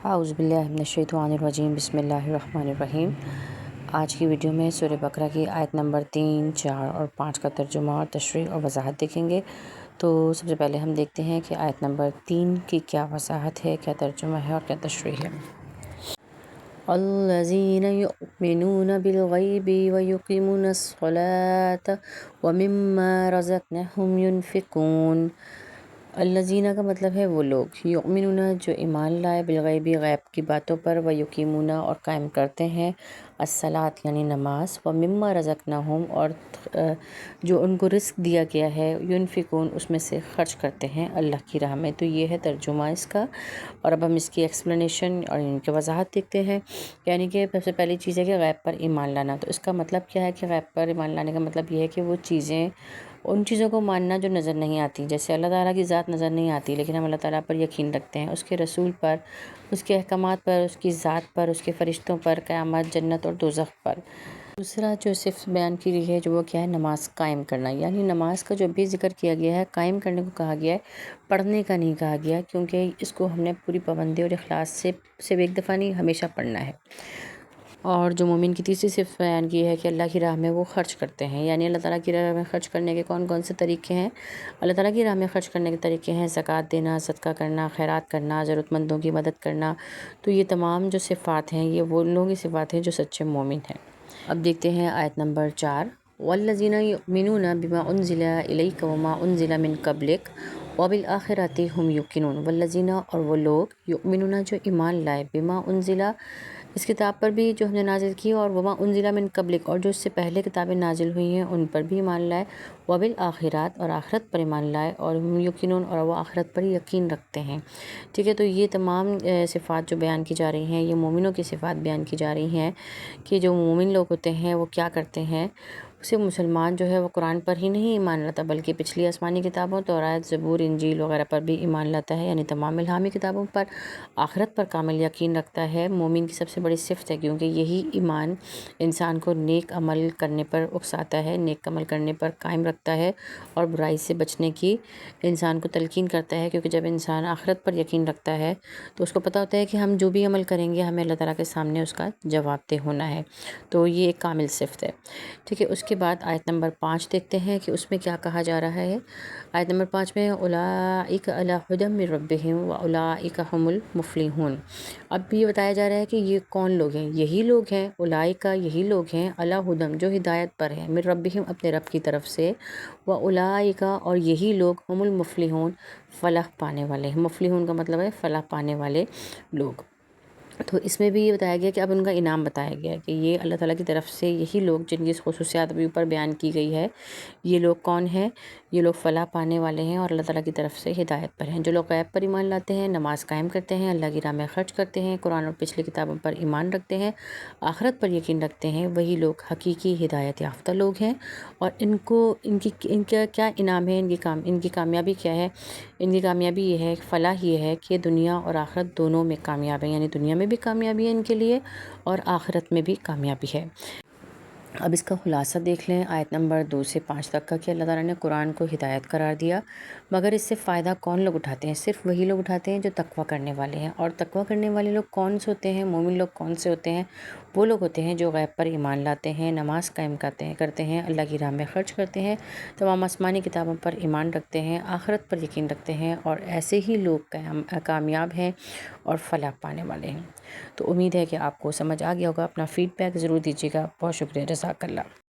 اعوذ باللہ من الشیطان الرجیم بسم اللہ الرحمن الرحیم۔ آج کی ویڈیو میں سورہ بقرہ کی آیت نمبر 3، 4 اور 5 کا ترجمہ اور تشریح اور وضاحت دیکھیں گے۔ تو سب سے پہلے ہم دیکھتے ہیں کہ آیت نمبر 3 کی کیا وضاحت ہے، کیا ترجمہ ہے اور کیا تشریح ہے۔ الذین یؤمنون بالغیب ویقیمون الصلاة ومما رزقناہم ینفقون۔ الذین کا مطلب ہے وہ لوگ، یؤمنون جو ایمان لائے، بالغیبی غیب کی باتوں پر، ویقیمون اور قائم کرتے ہیں، الصلاۃ یعنی نماز، ومما رزقناہم اور جو ان کو رزق دیا گیا ہے، ینفقون اس میں سے خرچ کرتے ہیں اللہ کی راہ میں۔ تو یہ ہے ترجمہ اس کا، اور اب ہم اس کی ایکسپلینیشن اور ان کی وضاحت دیکھتے ہیں۔ یعنی کہ سب سے پہلی چیز ہے کہ غیب پر ایمان لانا۔ تو اس کا مطلب کیا ہے کہ غیب پر ایمان لانے کا مطلب یہ ہے کہ وہ چیزیں، ان چیزوں کو ماننا جو نظر نہیں آتی، جیسے اللہ تعالیٰ کی ذات نظر نہیں آتی لیکن ہم اللہ تعالیٰ پر یقین رکھتے ہیں، اس کے رسول پر، اس کے احکامات پر، اس کی ذات پر، اس کے فرشتوں پر، قیامت، جنت اور دوزخ پر۔ دوسرا جو صفت بیان کی گئی ہے جو وہ کیا ہے، نماز قائم کرنا۔ یعنی نماز کا جو بھی ذکر کیا گیا ہے، قائم کرنے کو کہا گیا ہے، پڑھنے کا نہیں کہا گیا، کیونکہ اس کو ہم نے پوری پابندی اور اخلاص سے صرف ایک دفعہ نہیں، ہمیشہ پڑھنا ہے۔ اور جو مومن کی تیسری صفت بیان کی ہے کہ اللہ کی راہ میں وہ خرچ کرتے ہیں۔ یعنی اللہ تعالیٰ کی راہ میں خرچ کرنے کے کون کون سے طریقے ہیں؟ اللہ تعالیٰ کی راہ میں خرچ کرنے کے طریقے ہیں زکوٰۃ دینا، صدقہ کرنا، خیرات کرنا، ضرورت مندوں کی مدد کرنا۔ تو یہ تمام جو صفات ہیں، یہ وہ لوگوں کی صفات ہیں جو سچے مومن ہیں۔ اب دیکھتے ہیں آیت نمبر 4۔ والذین یؤمنون بما انزل الیک وما انزل من قبلک وبالآخرۃ ھم یوقنون۔ والذین اور وہ لوگ، یؤمنون جو ایمان لائے، بما انزل اس کتاب پر بھی جو ہم نے نازل کی، اور وما انزل من قبلک اور جو اس سے پہلے کتابیں نازل ہوئی ہیں ان پر بھی ایمان لائے، وبالآخرۃ اور آخرت پر ایمان لائے، اور ہم یوقنون اور وہ آخرت پر یقین رکھتے ہیں۔ ٹھیک ہے، تو یہ تمام صفات جو بیان کی جا رہی ہیں، یہ مومنوں کی صفات بیان کی جا رہی ہیں کہ جو مومن لوگ ہوتے ہیں وہ کیا کرتے ہیں۔ صرف مسلمان جو ہے وہ قرآن پر ہی نہیں ایمان لاتا بلکہ پچھلی آسمانی کتابوں، تورات، زبور، انجیل وغیرہ پر بھی ایمان لاتا ہے، یعنی تمام الہامی کتابوں پر، آخرت پر کامل یقین رکھتا ہے۔ مومن کی سب سے بڑی صفت ہے، کیونکہ یہی ایمان انسان کو نیک عمل کرنے پر اکساتا ہے، نیک عمل کرنے پر قائم رکھتا ہے، اور برائی سے بچنے کی انسان کو تلقین کرتا ہے، کیونکہ جب انسان آخرت پر یقین رکھتا ہے تو اس کو پتہ ہوتا ہے کہ ہم جو بھی عمل کریں گے ہمیں اللہ تعالیٰ کے سامنے اس کا جواب دہ ہونا ہے۔ تو یہ ایک کامل صفت ہے۔ ٹھیک ہے، اس کے بعد آیت نمبر 5 دیکھتے ہیں کہ اس میں کیا کہا جا رہا ہے۔ آیت نمبر 5 میں اولئک علی ھدی من ربہم واولئک ھم المفلحون۔ اب یہ بتایا جا رہا ہے کہ یہ کون لوگ ہیں؟ یہی لوگ ہیں، اولئک یہی لوگ ہیں، علی ھدی جو ہدایت پر ہیں، من ربہم اپنے رب کی طرف سے، واولئک اور یہی لوگ، ھم المفلحون فلاح پانے والے ہیں۔ مفلحون کا مطلب ہے فلاح پانے والے لوگ۔ تو اس میں بھی یہ بتایا گیا کہ اب ان کا انعام بتایا گیا ہے کہ یہ اللہ تعالیٰ کی طرف سے یہی لوگ جن کی خصوصیات ابھی اوپر بیان کی گئی ہے، یہ لوگ کون ہیں؟ یہ لوگ فلاح پانے والے ہیں اور اللہ تعالیٰ کی طرف سے ہدایت پر ہیں۔ جو لوگ غیب پر ایمان لاتے ہیں، نماز قائم کرتے ہیں، اللہ کی راہ میں خرچ کرتے ہیں، قرآن اور پچھلی کتابوں پر ایمان رکھتے ہیں، آخرت پر یقین رکھتے ہیں، وہی لوگ حقیقی ہدایت یافتہ لوگ ہیں۔ اور ان کا کیا انعام ہے، ان کی کامیابی کیا ہے؟ ان کی کامیابی یہ ہے، فلاح یہ ہے کہ دنیا اور آخرت دونوں میں کامیاب ہیں، یعنی دنیا میں بھی کامیابی ہے ان کے لیے اور آخرت میں بھی کامیابی ہے۔ اب اس کا خلاصہ دیکھ لیں آیت نمبر 2 سے 5 تک کا، کہ اللہ تعالیٰ نے قرآن کو ہدایت قرار دیا، مگر اس سے فائدہ کون لوگ اٹھاتے ہیں؟ صرف وہی لوگ اٹھاتے ہیں جو تقویٰ کرنے والے ہیں۔ اور تقویٰ کرنے والے لوگ کون سے ہوتے ہیں؟ مومن لوگ کون سے ہوتے ہیں؟ وہ لوگ ہوتے ہیں جو غیب پر ایمان لاتے ہیں، نماز قائم کرتے ہیں، اللہ کی راہ میں خرچ کرتے ہیں، تمام آسمانی کتابوں پر ایمان رکھتے ہیں، آخرت پر یقین رکھتے ہیں، اور ایسے ہی لوگ کامیاب ہیں اور فلاح پانے والے ہیں۔ تو امید ہے کہ آپ کو سمجھ آ گیا ہوگا۔ اپنا فیڈ بیک ضرور دیجیے گا۔ بہت شکریہ، جزاک اللہ۔